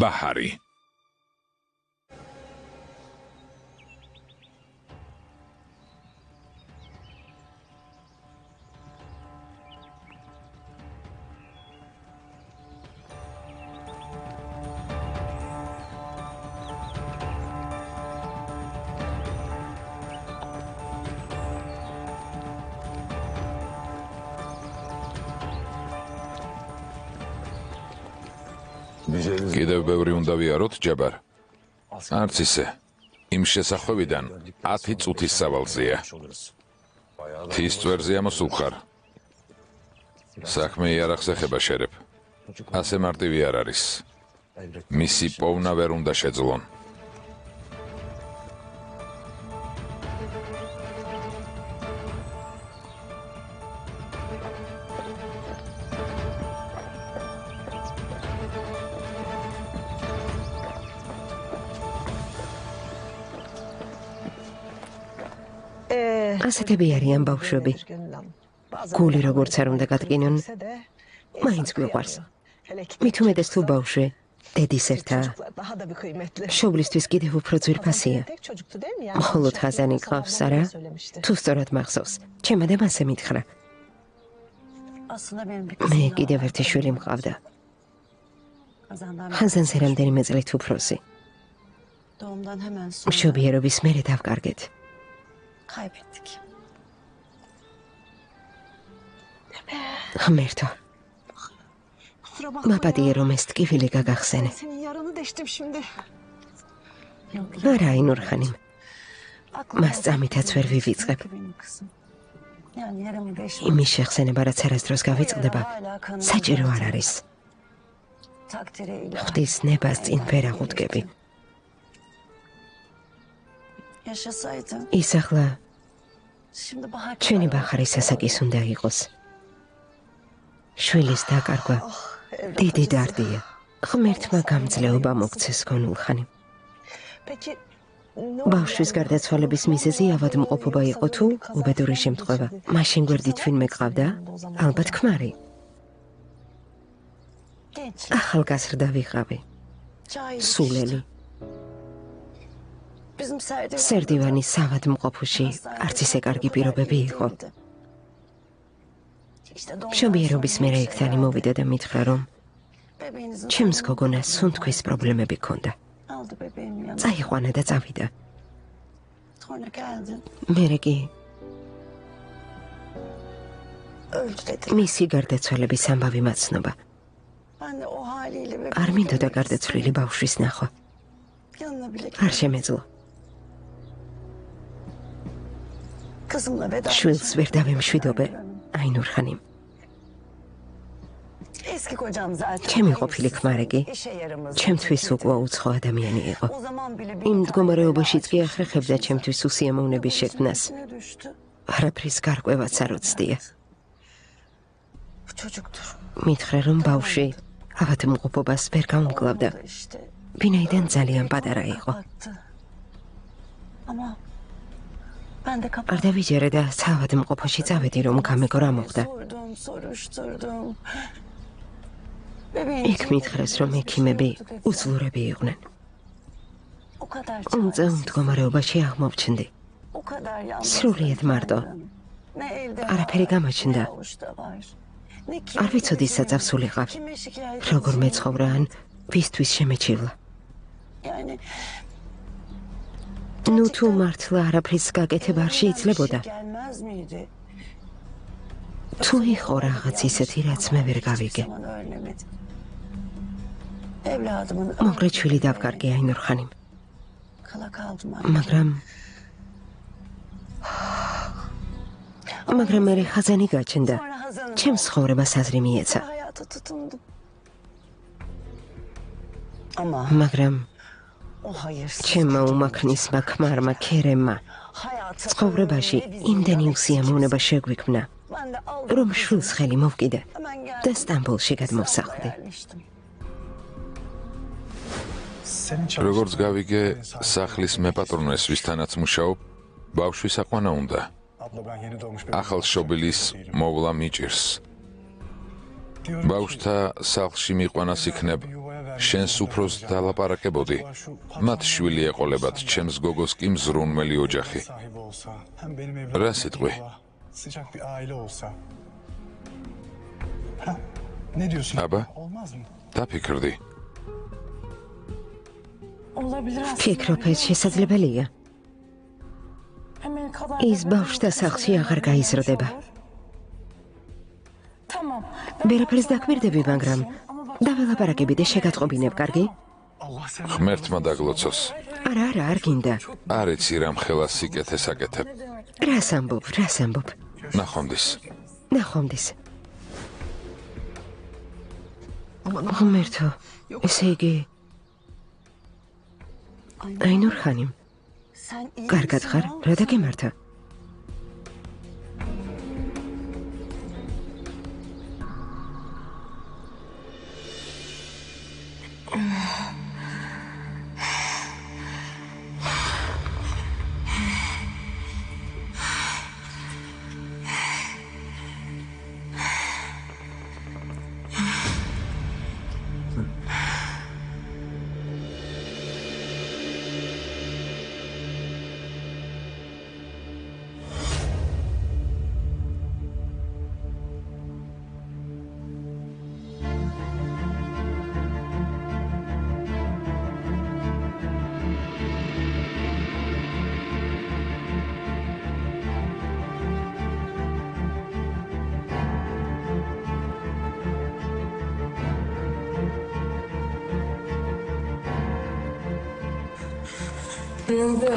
ბაჰარი. კიდევ ბევრი უნდა ვიაროთ, ჯაბარ. არც ისე. იმ შესახვევიდან 10 წუთის სავალზეა. თის წვერზე ამოსულ ხარ. საქმე იარაღს ეხება, შერეფ. ასე მარტივი არ არის. მისი პოვნა ვერ უნდა შეძლონ. ასეთები არიან ბავშვები. გული როგორც არ უნდა გატკინონ, მაინც გვიყვარს. მით უმეტეს თუ ბავშვი დედის ერთაა. შობლისთვის კიდევ უფრო ძვირფასია. მხოლოდ ხაზანი გყავს, არა? თუ სწორად მახსოვს, ჩემმა დემ ასე მითხრა. მე კიდევ ერთი შვილი მყავდა. ხაზანზე რამდენიმე წლით უფროსი. მშობიარობის მერე დავკარგეთ. Kaybettik. ღმერთო, მაპატიე რომ ეს ტკივილი გაგახსენე. არა, აინურ ხანიმ, მას წამითაც ვერ ვივიწყებ. იმის შეხსენება, რაც არასდროს გავიწყდება, საჭირო არ არის. ღვთის ნებას წინ ვერ აღუდგები. ის ახლა ჩვენი ბახარის ასაკის უნდა იყოს. შვილის დაკარგვა დიდი დარდია. ღმერთმა გამძლეობა მოგცეს გონულხანი. ბავშვის გარდაცვალების მიზეზი ავადმყოფობა იყო თუ უბედური შემთხვევა? მაშინ გვერდით ვინმე გყავდა? ალბათ ქმარი. ახალგაზრდა ვიყავი. სულელი. სერდივანის ავადმყოფოში არც ისე კარგი პირობები იყო. მშობიარობის მერე იქთანი მოვიდა და მითხრა, რომ ჩემს გოგონას სუნთქვის პრობლემები ჰქონდა. წაიყვანა და წავიდა. მერე კი მისი გარდაცვალების ამბავი მაცნობა. არ მინდოდა გარდაცვლილი ბავშვის ნახვა. არ შემეძლო. შვილს ვერ დავემშვიდობე, აინურ ხანიმ. ჩემი ყოფილი ქმარე კი ჩემთვის უკვე უცხო ადამიანი იყო. იმ მდგომარეობაშიც კი ახრეხებდა ჩემთვის უსიამოვნების შექმნას. არაფრის გარკვევაც არ უცდია. მითხრა, რომ ბავშვი ავადმყოფობას ვერ გაუმკლავდა. ვინაიდან ძალიან პატარა იყო. არ დავიჯერე და საავადმყოფოში წავედი, რომ გამეგო რა მოხდა. იქ მითხრეს, რომ ექიმები უძლურები იყვნენ. უმწე მდგომარეობაში აღმოჩნდი. სრულიად მარტო. არაფერი გამოჩნდა. არ ვიცოდი საწავს სულიყავ. როგორ მეცხოვრა ან ვისთვის შემეჩივლა. ნუ თუ მართლა არაფრის გაკეთება არ შეიძლებოდა. თუ იყო რაღაც ისეთი, რაც მე ვერ გავიგე. მოგრეთ შვილი დავკარგე, აინურ ხანიმ. მაგრამ მე ხაზანი გაჩნდა. ჩემს ცხოვრებას აზრი მიეცა. მაგრამ ჩემმა უმაქნისმა ქმარმა ქერემმა ცხოვრებაში იმდენი უსიამოვნება შეგვიქმნა, რომ შვილს ხელი მოვკიდე და სტამბოლში გადმოვსახლდი. როგორც გავიგე, სახლის მეპატრონეს, ვისთანაც მუშაობ, ბავშვი საყვანა უნდა. ახალშობილის მოვლა მიჭირს. ბავშვთა სახლში მიყვანას იქნებ შენს უფროს დალაპარაკებოდი. მათ შვილი ეყოლებათ, ჩემს გოგოს კი მზრუნველი ოჯახი. რა სიტყვი? აბა, დაფიქრდი. ფიქრობ, ეს შესაძლებელია. ის ბავშვთა სახლში აღარ გაიზრდება. ვერაფერს დაკვირდები, მაგრამ დაველაპარაკები და შეგატყობინებ, კარგი? ღმერთმა დაგლოცოს. არა, არ გინდა. არ იცი რამ ხელა სიკეთეს აკეთებ. რას ამბობ? ნახვამდის. ნახვამდის. ღმერთო, ესე იგი აინურ ხანიმ, კარგად ხარ? რა დაგემართა?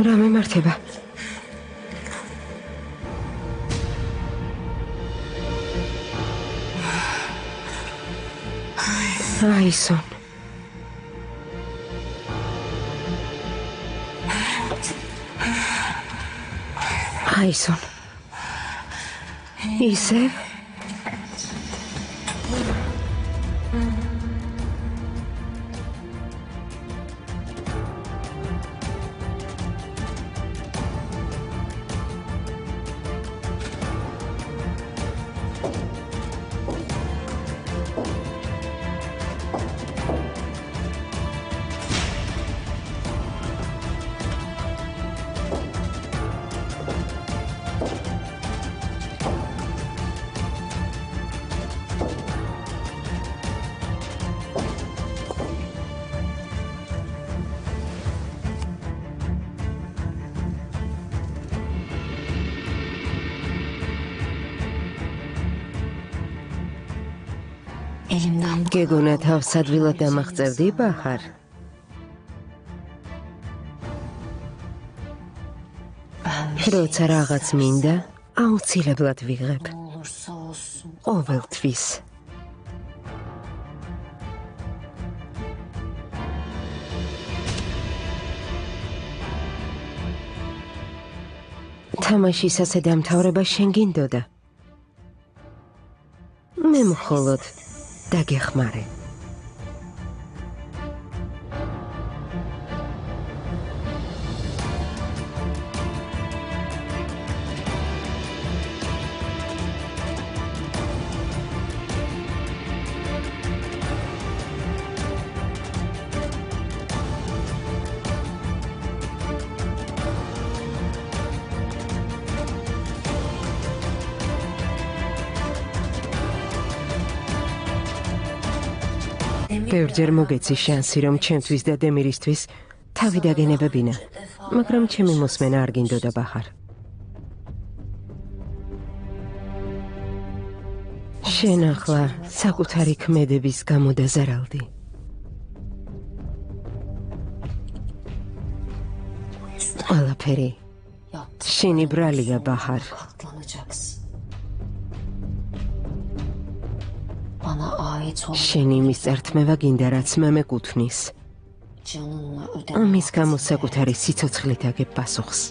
რა მემართება? აისონ. აისონ. ისევ? გეგონა თავს ადვილად დამახწერდი, ბახარ? როცა რაღაც მინდა, აუცილებლად ვიღებ. ყოველთვის. თამაშის ასე დამთავრება შენ გინდოდა? მე მხოლოდ დაგეხმარე. ბევრჯერ მოგეცი შანსი, რომ ჩემთვის და დემირისთვის თავი დაგენებებინა, მაგრამ ჩემი მოსმენა არ გინდოდა, ბახარ. შენ ახლა საკუთარი ქმედების გამო დაზარალდი. ყველაფერი შენი ბრალია, ბახარ. შენი მისწართმევა გინდა, რაც მე მეკუთვნის. ამის გამო საკუთარი სიცოცხლით აგებ პასუხს.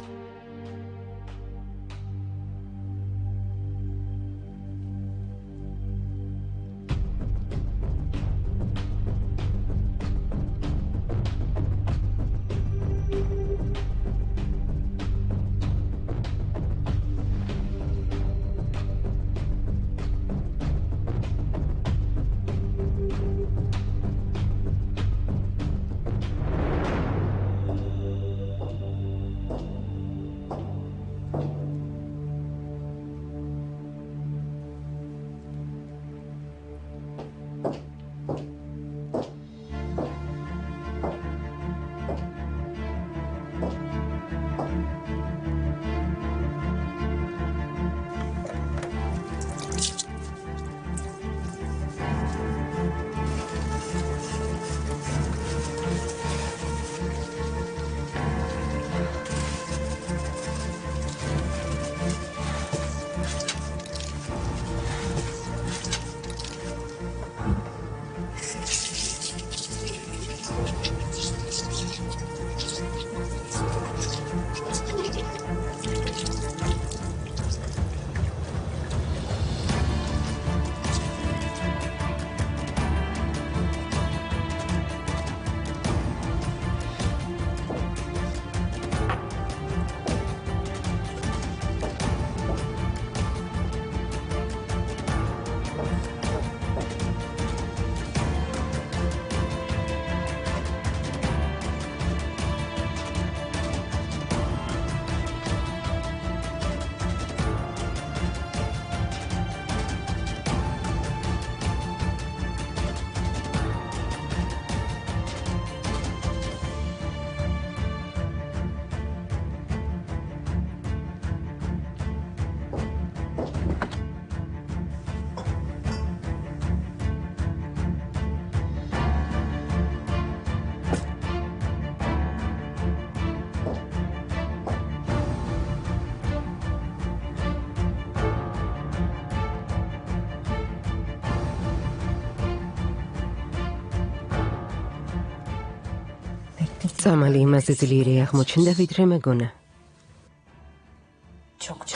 წამალი იმაზე ძლიერი აღმოჩნდა, ვიდრე მეგონა.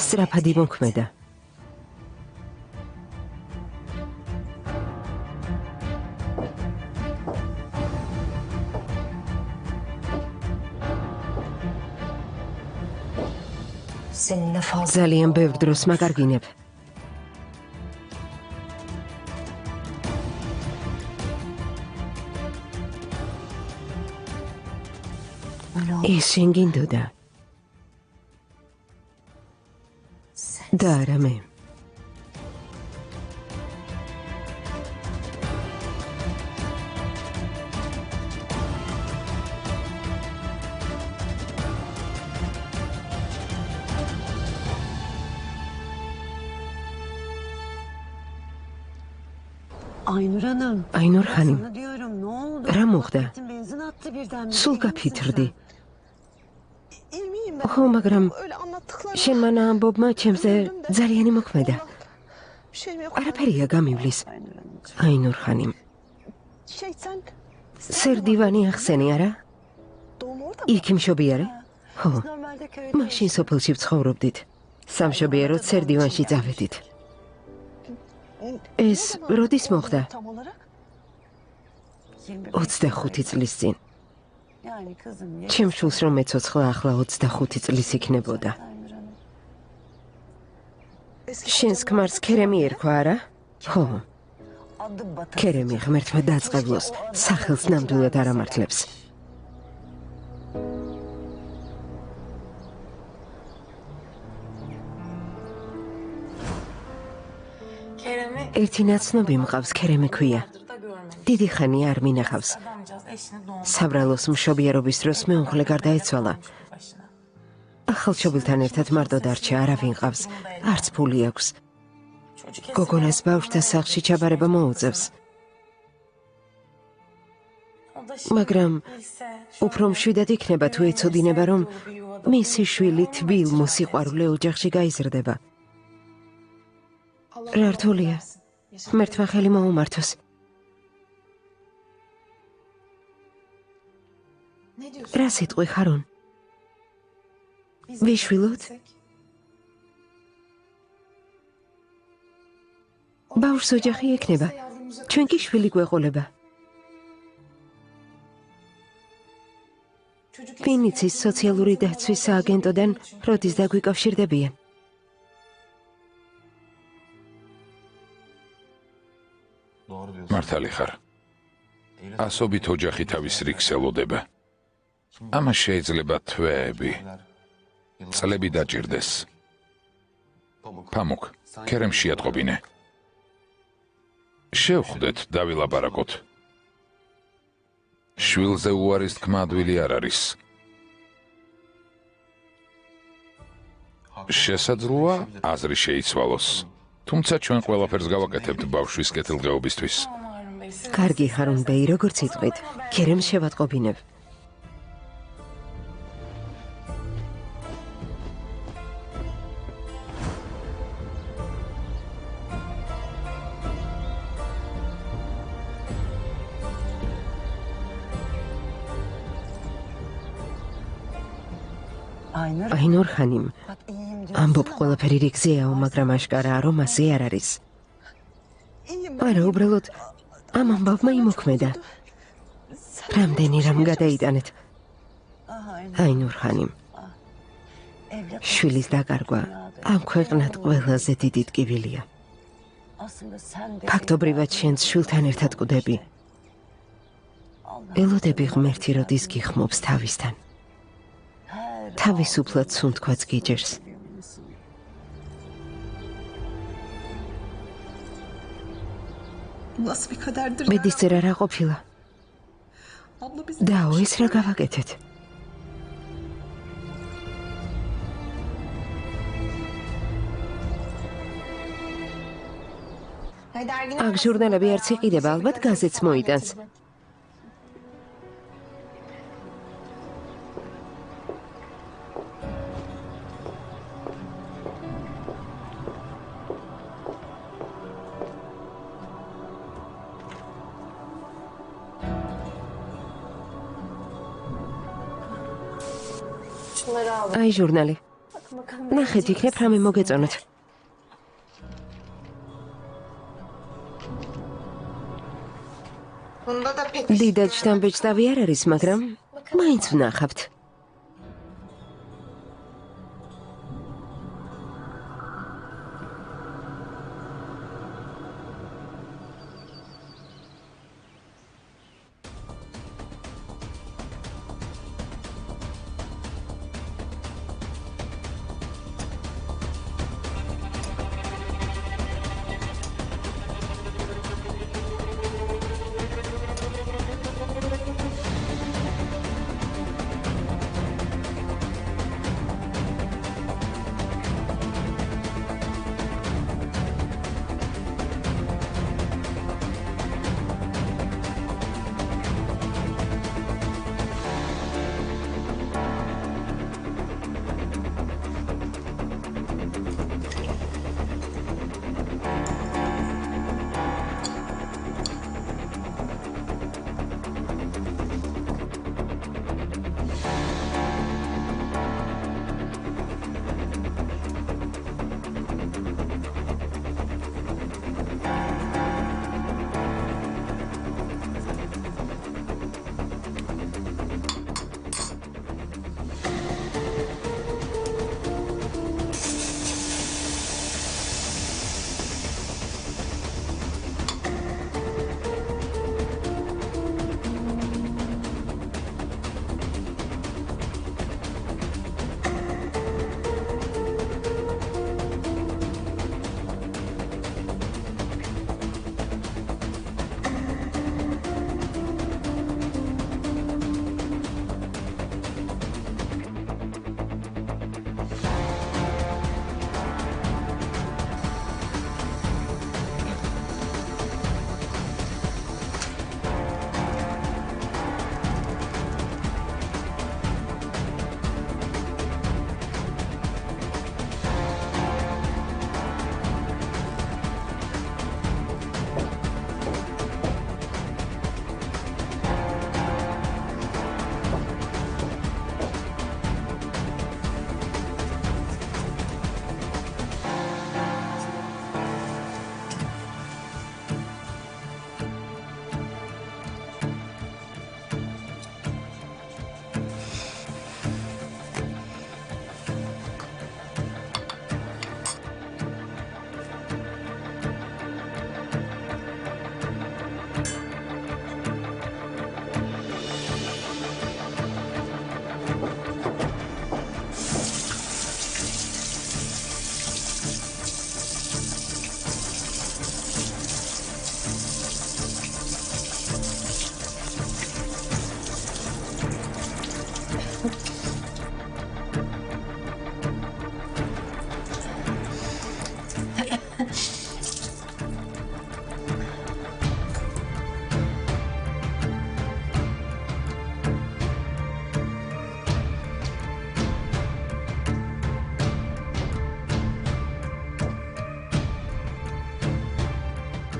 სწრაფად იმოქმედა. ძალიან ბევრ დროს მაგარგინებ. ის შენ გინდოდა. და არა მე. Aynur Hanım, რა მოხდა? სულ გაფითრდი. ხო, მაგრამ შენ მან ამბობმა ჩემზე ძალიან იმოქმედა. არაფერია გამივლის. Aynur Hanım. სერდივანი ახსენი, არა? იქ მშობიარე? ხო. მაშინ სოფელში ვცხოვრობდით. სამშობიაროდ სერდივანში წავედით. ეს როდის მოხდა? 25 წლის წინ. ჩემ შულს რომ მეცოცხლა ახლა 25 წლის იქნებოდა. შენს ქმარს ქერემი ერქვა, არა? ხო. ქერემი ღმერთმა დაწყებლოს, სახელს ნამდვილად არ ამართლებს. ერთი ნაცნობი მყავს, ქერემი ქვია. დიდი ხანი არ მინახავს. საბრალოს მშობიარობის დროს მეუღლე გარდაეცვალა. ახალშობილთან ერთად მარტო დარჩა, არავინ ყავს, არც ფული აქვს. გოგონას ბავშვთა სახლში ჩაბარება მოუწევს. მაგრამ უფრო მშვიდად იქნება თუ ეცოდინება, რომ მისი შვილი თბილ მოსიყვარულე ოჯახში გაიზრდება. რა რთულია? ღმერთმა ხელი მოუმართოს. რა სიტყვი ხარონ? ვიშვილოთ? ბავშვს ოჯახი ექნება. ჩვენ კი შვილი გვეყოლება. ვინიცის სოციალური დაცვის სააგენტოდან როდის დაგვიკავშირდებიან? მართალი ხარ. ასობით ოჯახი თავის რიგს ელოდება. ამას შეიძლება თვეები, წლები დაჭირდეს. ფამუკ, ქერემში ატყობინე. შევხვდეთ, დავილაპარაკოთ. შვილზე უარის თქმა ადვილი არ არის. შესაძლოა აზრი შეიცვალოს. თუმცა ჩვენ ყველაფერს გავაკეთებთ ბავშვის კეთილდღეობისთვის. კარგი ჰარუნ ბეი, როგორც იტყვით, ქერემ შევატყობინებ. აინურ ხანიმ, ამბობ ყველაფერი რიგზეაო, მაგრამ აშკარაა, რომ ასე არ არის. არა, უბრალოდ ამ ამბავმა იმოქმედა. რამდენი რამ გადაიტანეთ. აინურ ხანიმ, შვილის დაკარგვა ამ ქვეყნად ყველაზე დიდი ტკივილია. ფაქტობრივად შენს შვილთან ერთად კვდები. ელოდები ღმერთი როდის გიხმობს თავისთან. თავისუფლად სუნთქვაც გიჯერს. ბედისწერა რა ყოფილა? დაო, ეს რა გავაკეთეთ? აქ ჟურნალები არც იყიდება, ალბათ გაზეთს მოიტანს. აი ჟურნალი. ნახეთ, იქნებ რამე მოგეწონოთ. დიდად შთამბეჭდავი არ არის, მაგრამ მაინც ვნახავთ.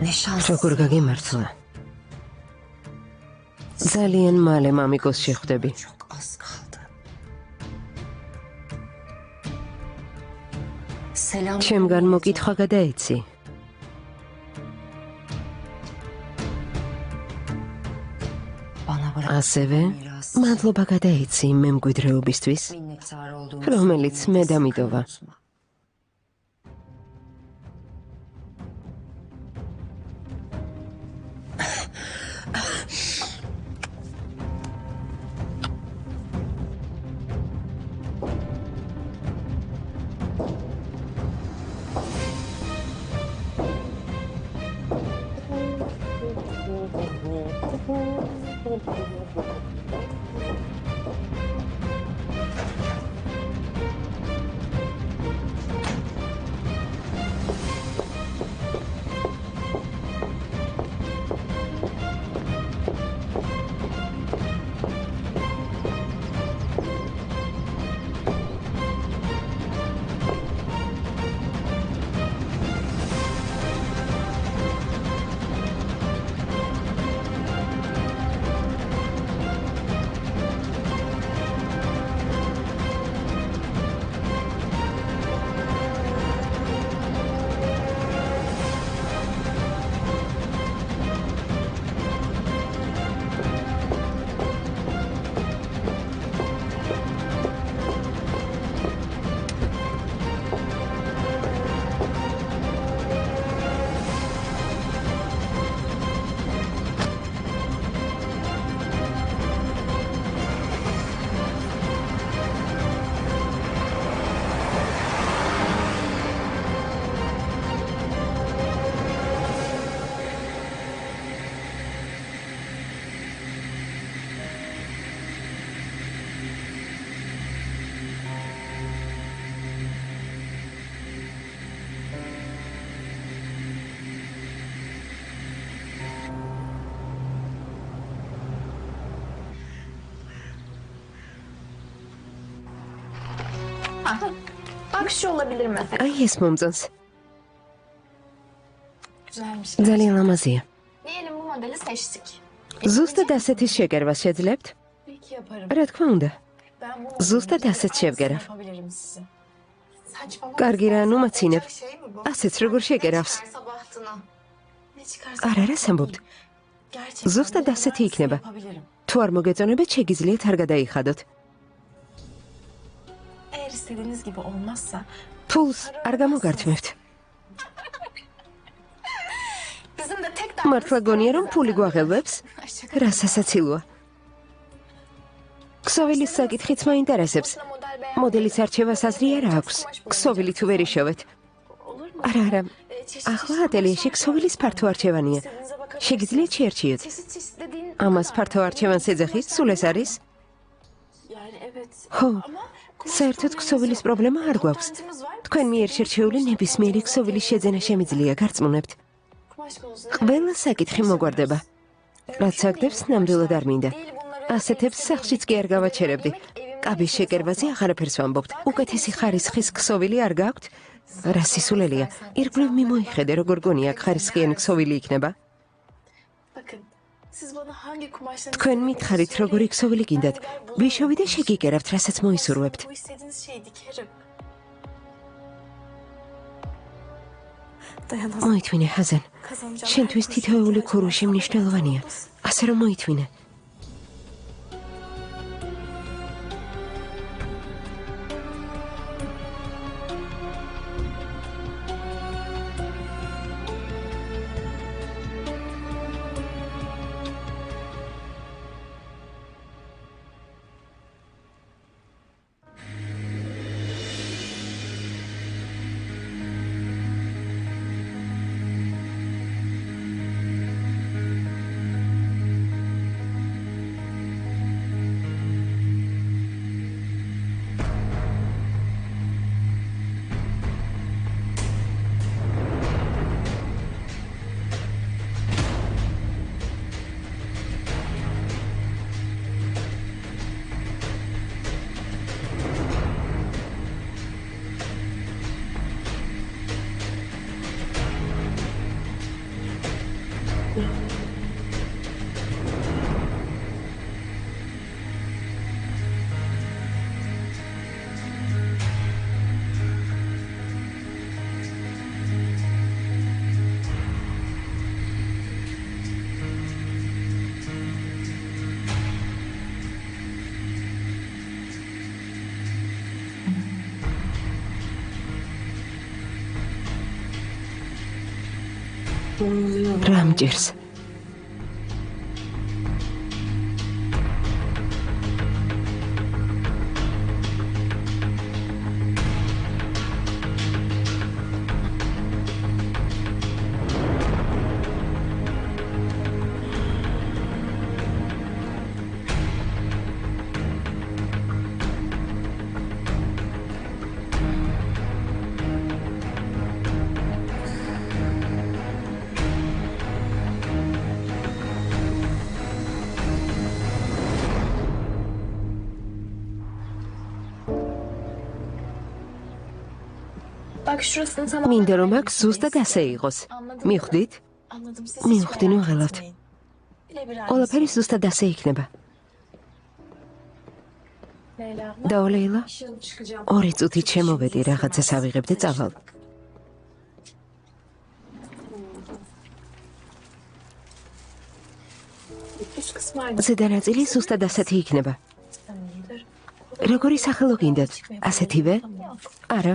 Ne şans. როგორ გაგიმართლა? ძალიან მალე მამიკოს შეხვდები. Çok az kaldı. Selam. ჩემგან მოკითხვა გადაეცი. Bana bırak. ასევე Miras. მადლობა გადაეცი იმ მემკვიდრეობისთვის, Minnettar olduğumu რომელიც söylemeyi მე sakın დამიდოვა. unutma. Bak şu olabilir mesela. აი ეს მომწონს. Güzelmiş. ძალიან ლამაზია. Diyelim bu modeli seçtik. ზუსტად ასეთის შეგერვას შეძლებთ? Peki yaparım. რა თქმა უნდა. Ben bu Zustat modelin asset aynısını şevgeref. yapabilirim size. Saçmalama. კარგი რა, ნუ მაცინებ. Olacak şey mi bu? ასეც როგორ შეგერავს? Ne çıkarsa bahtına. Ne çıkarsa არა, რა bahtına სამბობთ? değil. Gerçekten Zustat bunun ასეთი aynısını იქნება. yapabilirim. თუ არ მოგეწონებათ, შეგიძლიათ არ გადაიხადოთ. Eğer istediğiniz gibi olmazsa ფულს არ გამოგართმევთ. bizim de tek მართლა გონია რომ ფული გვაღელვებს? Şaka. რა სასაცილოა. ქსოვილის საკითხიც მაინტერესებს. Boşuna model beğenmeyin. მოდელის არჩევას აზრი არა აქვს. ქსოვილი თუ ვერ იშოვეთ. Olur mu? არა, არა. Çeşit ახლა çeşit ატელიეში kumaşlar ქსოვილის var. ფართო არჩევანია. İstediğinize bakabilirsiniz. შეგიძლიათ შეერჩიოთ. Çeşit çeşit dediğin ამას kadar. ფართო არჩევანს ეძახით, სულ ეს არის? Yani evet. ხო, Ama kumaş საერთოდ problemimiz ქსოვილის yok. პრობლემა არ გვაქვს. Toptancımız var. თქვენ მიერ შერჩეული ნებისმიერი ქსოვილის შეძენა შემიძლია, გარწმუნებთ. Kumaş konusunda ყველა საკითხი მოგვარდება. რაც აგდებს, ნამდვილად არ მინდა. değil bunları ასეთებს სახლშიც კი არ გავაჩერებდი. კაბის შეკერბაზე აღარაფერს ვამბობთ. უკეთესი ხარისხის ქსოვილი არ გაქვთ? რა სისულელია. ირგვლივ მიმოიხედე, როგორ გონია აქ ხარისხიანი ქსოვილი იქნება? Bakın. Siz bana hangi kumaştan თქვენ მითხარით, როგორი ქსოვილი გინდათ. ვიშოვი და შეგიკერავთ, რასაც მოისურვებთ. Bu istediğiniz şeyi dikerim. Dayanamam. მოითმინე, ჰაზენ. Kazanacağım. შენთვის თითოეული ქურუში მნიშვნელოვანია. ასე რომ მოითმინე. რა მჭირს? მინდა რომ აქ ზუსტად ასე იყოს. მივხვდით? მივხვდი, ნუ აღელავთ. ყველაფერი ზუსტად ასე იქნება. და ლეილა, 2 წუთით შემოვედი, რაღაცას ავიღებ და წავალ. ზედა ნაწილი ზუსტად ასეთი იქნება. როგორი სახელო გინდათ? ასეთივე? არა.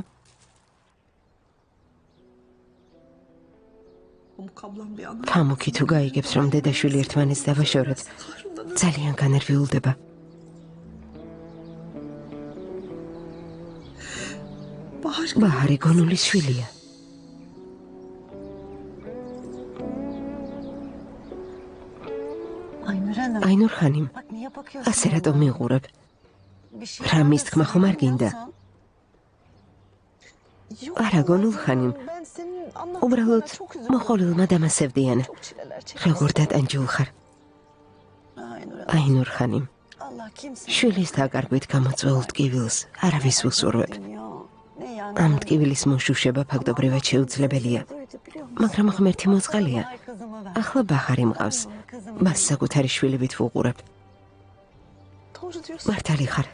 ფამუქი თუ გაიგებს, რომ დედაშვილი ერთმანეთს დავაშორეთ, ძალიან განერვიულდება. ბაჰარი გონულის შვილია. აინურ ხანიმ, ასე რატომ მიყურებ? რა მის თქმა ხომ არ გინდა? არა, გონულ ხანიმ. უბრალოდ მოხოლილმა დამასევდიან. როგორ დატანჯულ ხარ? აინურ ხანიმ. შვილის დაკარგვით გამოწვეულ ტკივილს არავის უსურვებ. ამ ტკივილის მოშუშება ფაქტობრივად შეუძლებელია. მაგრამ ღმერთი მოწყალია. ახლა ბაჰარი მყავს. მას საკუთარი შვილებით ვუყურებ. მართალი ხარ.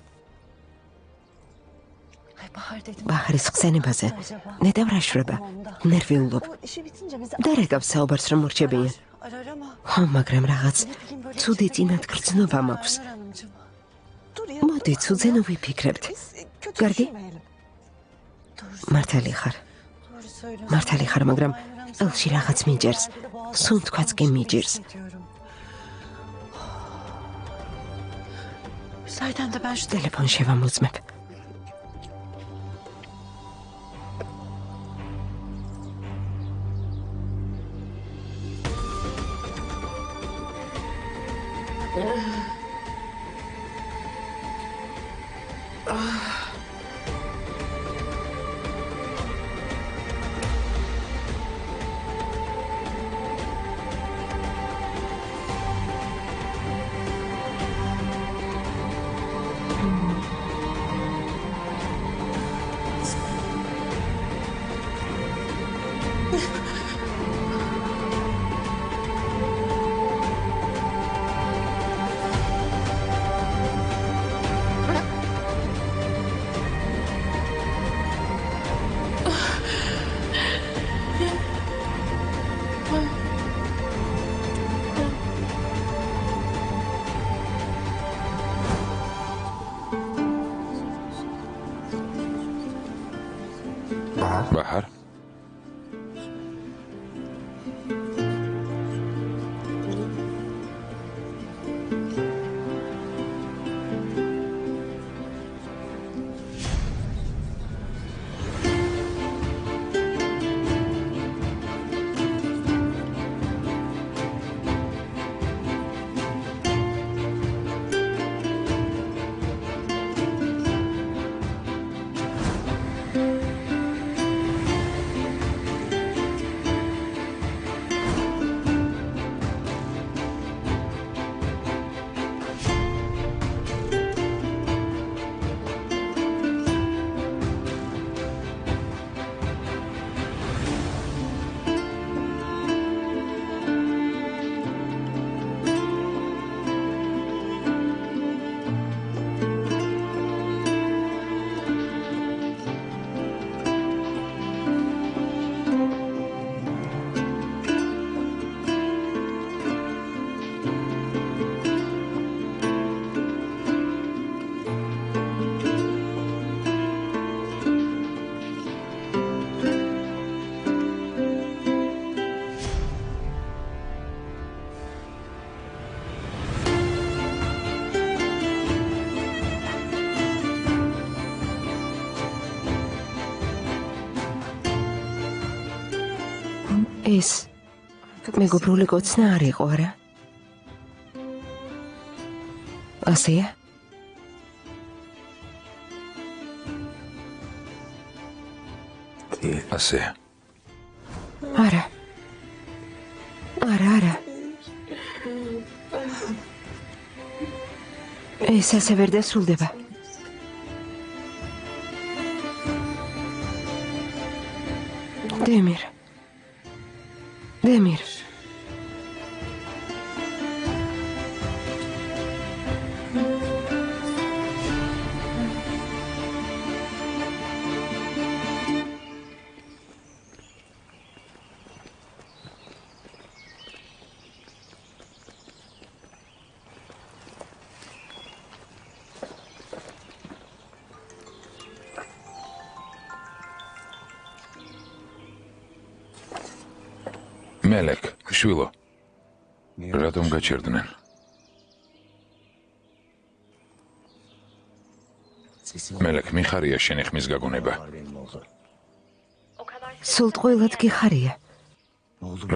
ბაჰარის ხსენებაზე ნედავრაშრება, ნერვიულობ. დარეკავს საუბარს რომ მორჩებიან. ხო, მაგრამ რაღაც ცუდი წინათ გრძნობა მაქვს. მოდი, ცუდზე ნუ ვიფიქრებთ. კარგი? მართალი ხარ. მართალი ხარ, მაგრამ ყელში რაღაც მიჭერს. სუნთქვაც კი მიჭირს. ტელეფონს შევამოწმებ. ეს მეგობრული კოცნა არ იყო, არა? ასეა? ასე. არა. არა. ეს ასე ვერ დასრულდება. დემირ. მელეკ, შვილო. რატომ გაჩერდნენ? მელეკ, მიხარია შენი ხმის გაგონება. სულ ტყუილად გიხარია.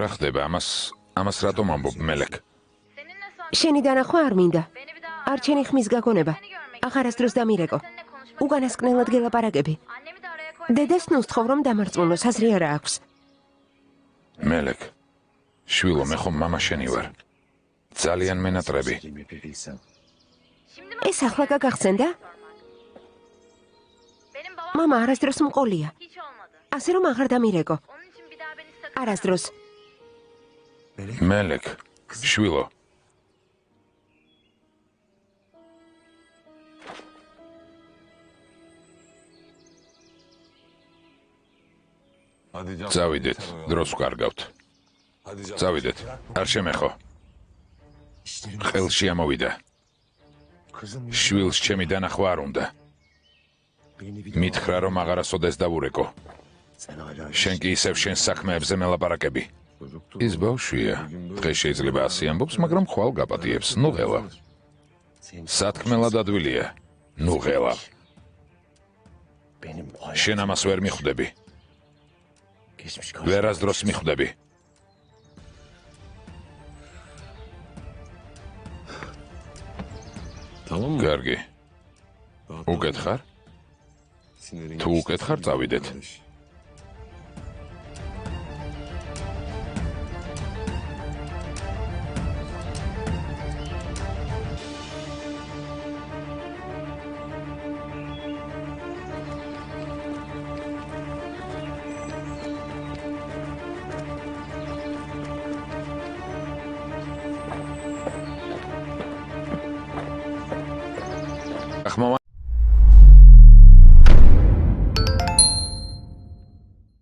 რა ხდება ამას რატომ ამბობ, მელეკ? შენი დანახვა არ მინდა. არ ჩენი ხმის გაგონება. აღარასდროს დამირეკო. უკანასკნელად გელაპარაკები. დედას ნუსთხოვ რომ დამარწმუნოს, აზრი არა აქვს. მელეკ, შვილო, მე ხომ მამა შენი ვარ. ძალიან მენატრები. ეს ახლა გაგახსენდა? მამა არასდროს მყოლია. ასე რომ აღარ დამირეკო. არასდროს. მელეკ, შვილო. წავიდეთ, დროს ვკარგავთ. წავიდეთ, არ შემეხო. ხელში ამოვიდა. შვილს ჩემი დანახვა არ უნდა. მითხრა რომ აღარასოდეს დავურეკო. შენ კი ისევ შენ საქმეებზე მელაპარაკები. ის ბავშვია. დღეს შეიძლება ასე ამბობს, მაგრამ ხვალ გაპატიებს. ნუ ღელა. სათქმელად ადვილია. ნუ ღელა. შენ ამას ვერ მიხვდები. ვერასდროს მიხვდები. კარგი. უკეთ ხარ? თუ უკეთ ხარ, წავიდეთ. ახმამა